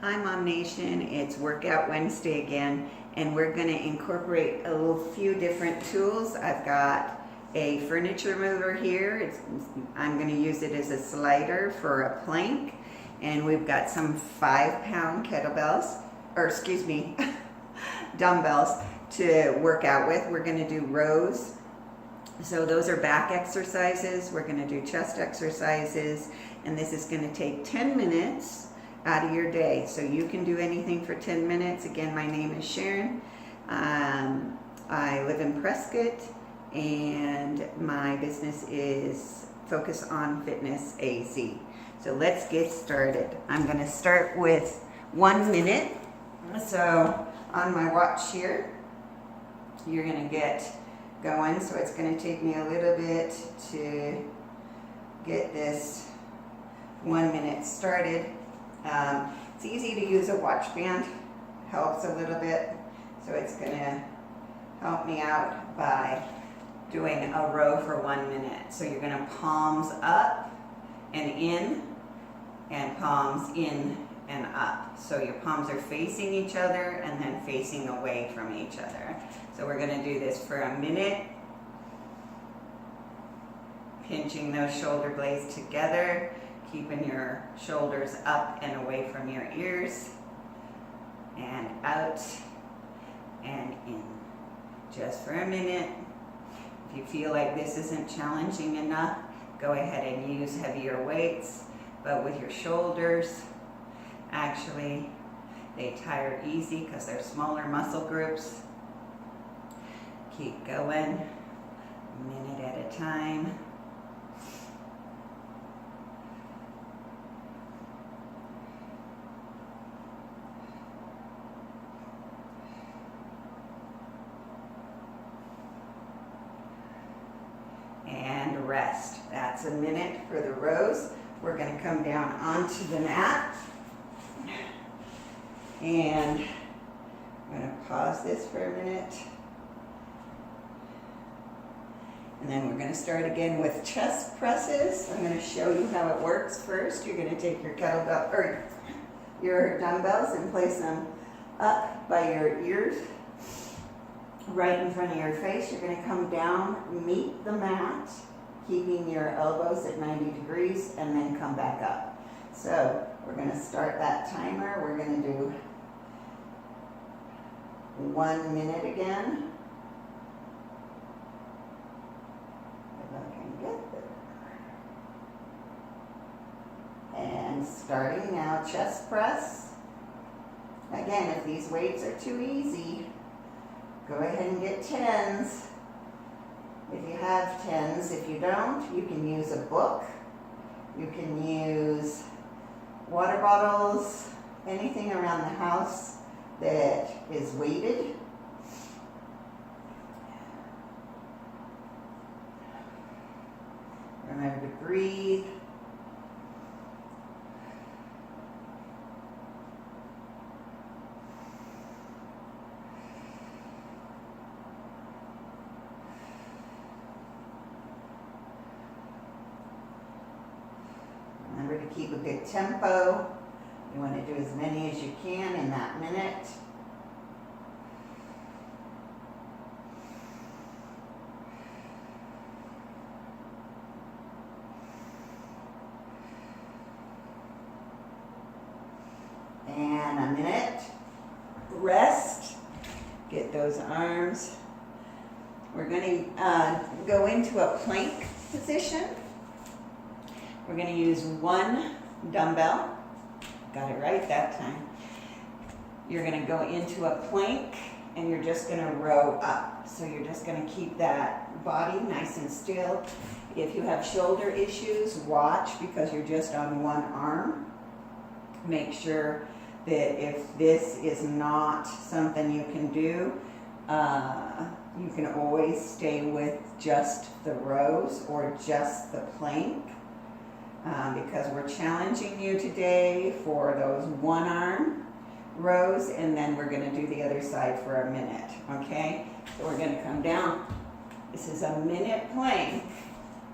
Hi MOMnation, it's Workout Wednesday again, and we're going to incorporate a few different tools. I've got a furniture mover here. I'm going to use it as a slider for a plank, and we've got some 5-pound kettlebells, or excuse me, dumbbells to work out with. We're going to do rows. So those are back exercises. We're going to do chest exercises, and this is going to take 10 minutes out of your day. So you can do anything for 10 minutes. Again, my name is Sharon. I live in Prescott, and my business is Focus on Fitness AZ. So let's get started. I'm going to start with 1 minute. So on my watch here, you're going to get going. So it's going to take me a little bit to get this 1 minute started. It's easy to use a watch band, helps a little bit, so it's going to help me out by doing a row for 1 minute. So you're going to palms up and in, and palms in and up. So your palms are facing each other and then facing away from each other. So we're going to do this for a minute, pinching those shoulder blades together, keeping your shoulders up and away from your ears, and out and in. Just for a minute. If you feel like this isn't challenging enough, go ahead and use heavier weights, but with your shoulders, actually, they tire easy because they're smaller muscle groups. Keep going, a minute at a time. And rest. That's a minute for the rows. We're going to come down onto the mat, and I'm going to pause this for a minute, and then we're going to start again with chest presses. I'm going to show you how it works first. You're going to take your kettlebell or your dumbbells and place them up by your ears, right in front of your face. You're going to come down, meet the mat, keeping your elbows at 90 degrees, and then come back up. So we're going to start that timer. We're going to do 1 minute again. If I can get there. And starting now, chest press. Again, if these weights are too easy, go ahead and get 10s. If you have 10s, if you don't, you can use a book. You can use water bottles, anything around the house that is weighted. Remember to breathe. Remember to keep a good tempo. You want to do as many as you can in that minute. And a minute. Rest. Get those arms. We're going to go into a plank position. We're going to use one dumbbell. Got it right that time. You're going to go into a plank, and you're just going to row up. So you're just going to keep that body nice and still. If you have shoulder issues, watch, because you're just on one arm. Make sure that if this is not something you can do, you can always stay with just the rows or just the plank. Because we're challenging you today for those one arm rows, and then we're going to do the other side for a minute, okay? So we're going to come down. This is a minute plank.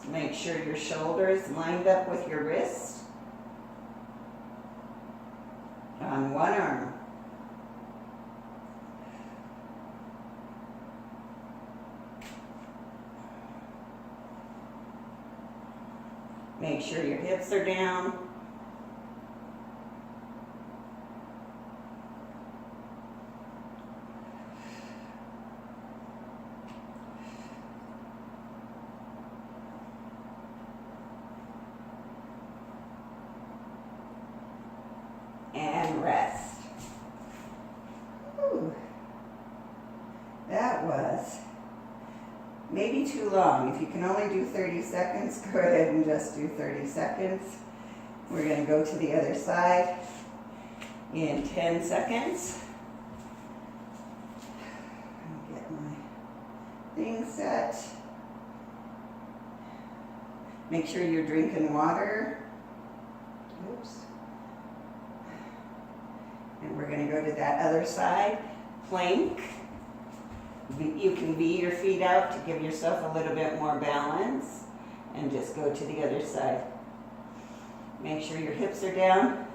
So make sure your shoulder is lined up with your wrist. on one arm. Make sure your hips are down. And rest. Whew. That was maybe too long. If you can only do 30 seconds, go ahead and just do 30 seconds. We're going to go to the other side in 10 seconds. Get my thing set. Make sure you're drinking water. Oops. And we're going to go to that other side, plank. You can V your feet out to give yourself a little bit more balance, and just go to the other side. Make sure your hips are down.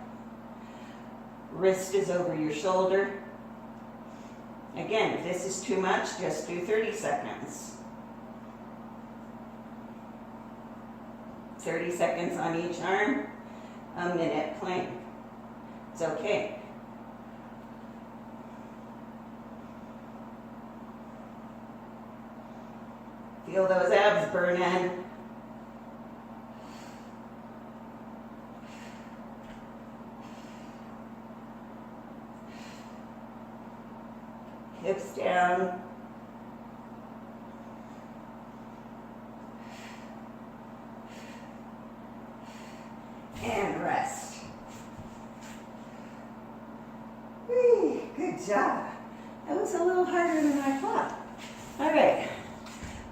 Wrist is over your shoulder. Again, if this is too much, just do 30 seconds. 30 seconds on each arm, a minute plank. It's okay. Feel those abs burning. Hips down. And rest. Whee, good job. That was a little harder than I thought. All right.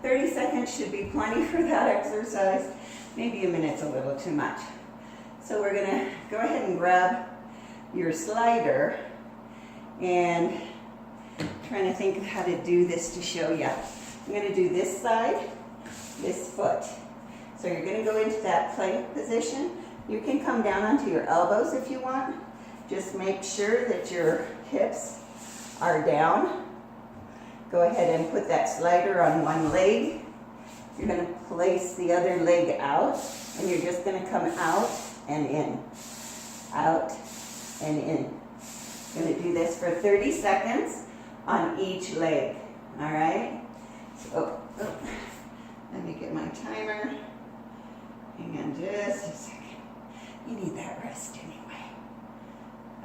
30 seconds should be plenty for that exercise. Maybe a minute's a little too much. So we're gonna go ahead and grab your slider, and I'm trying to think of how to do this to show you. I'm gonna do this side, this foot. So you're gonna go into that plank position. You can come down onto your elbows if you want. Just make sure that your hips are down. Go ahead and put that slider on one leg. You're going to place the other leg out, and you're just going to come out and in. Out and in. Going to do this for 30 seconds on each leg. All right? So, let me get my timer. Hang on just a second. You need that rest anyway.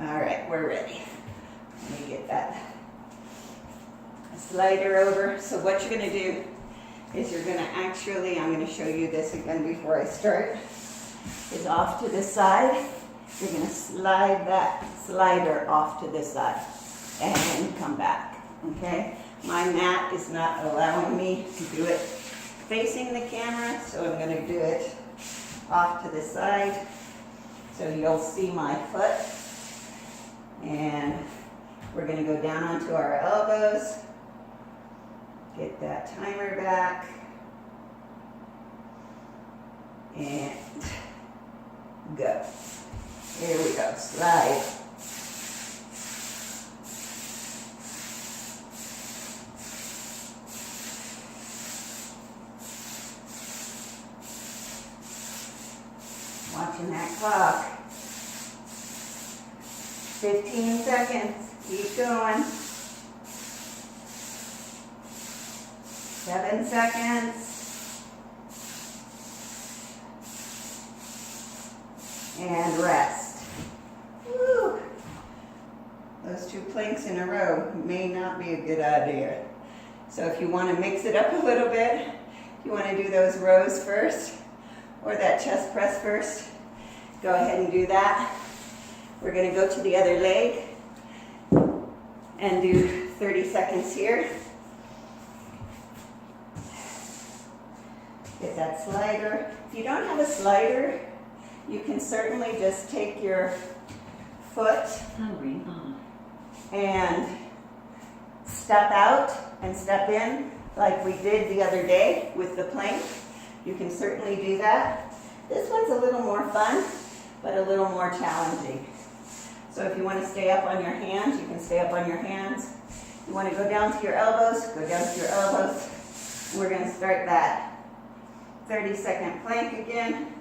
All right, we're ready. Let me get that slider over. So what you're going to do is you're going to actually, I'm going to show you this again before I start, is off to the side. You're going to slide that slider off to the side and come back, okay? My mat is not allowing me to do it facing the camera, so I'm going to do it off to the side so you'll see my foot. And we're going to go down onto our elbows. Get that timer back, and go. Here we go, slide. Watching that clock. 15 seconds, keep going. 7 seconds. And rest. Woo. Those 2 planks in a row may not be a good idea. So if you want to mix it up a little bit, if you want to do those rows first, or that chest press first, go ahead and do that. We're going to go to the other leg and do 30 seconds here. Get that slider. If you don't have a slider, you can certainly just take your foot and step out and step in like we did the other day with the plank. You can certainly do that. This one's a little more fun, but a little more challenging. So if you want to stay up on your hands, you can stay up on your hands. You want to go down to your elbows, go down to your elbows. We're going to start that 30-second plank again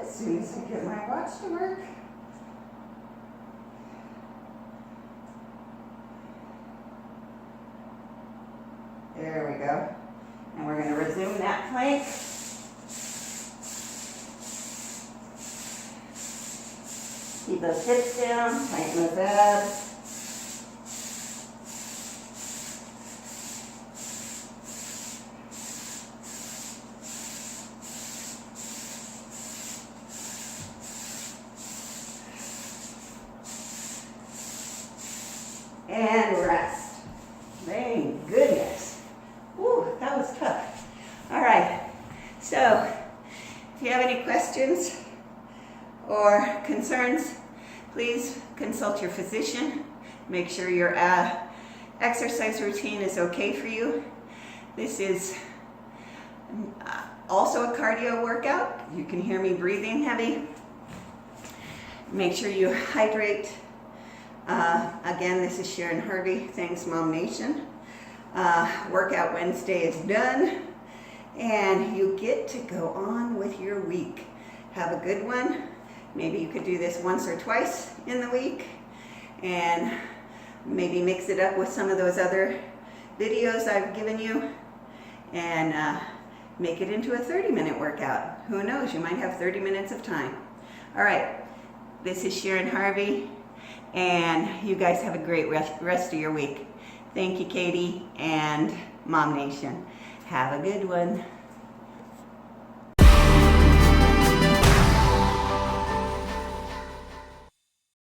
as soon as I get my watch to work. There we go. And we're going to resume that plank. Keep those hips down, tighten those abs. And rest. Thank goodness. Whew, that was tough. All right, so if you have any questions or concerns, please consult your physician. Make sure your exercise routine is okay for you. This is also a cardio workout. You can hear me breathing heavy. Make sure you hydrate. Again, this is Sharon Harvey. Thanks, MOMnation. Workout Wednesday is done, and you get to go on with your week. Have a good one. Maybe you could do this once or twice in the week, and maybe mix it up with some of those other videos I've given you, and make it into a 30-minute workout. Who knows, you might have 30 minutes of time. All right, this is Sharon Harvey, and you guys have a great rest of your week. Thank you, Katie and MOMnation. Have a good one.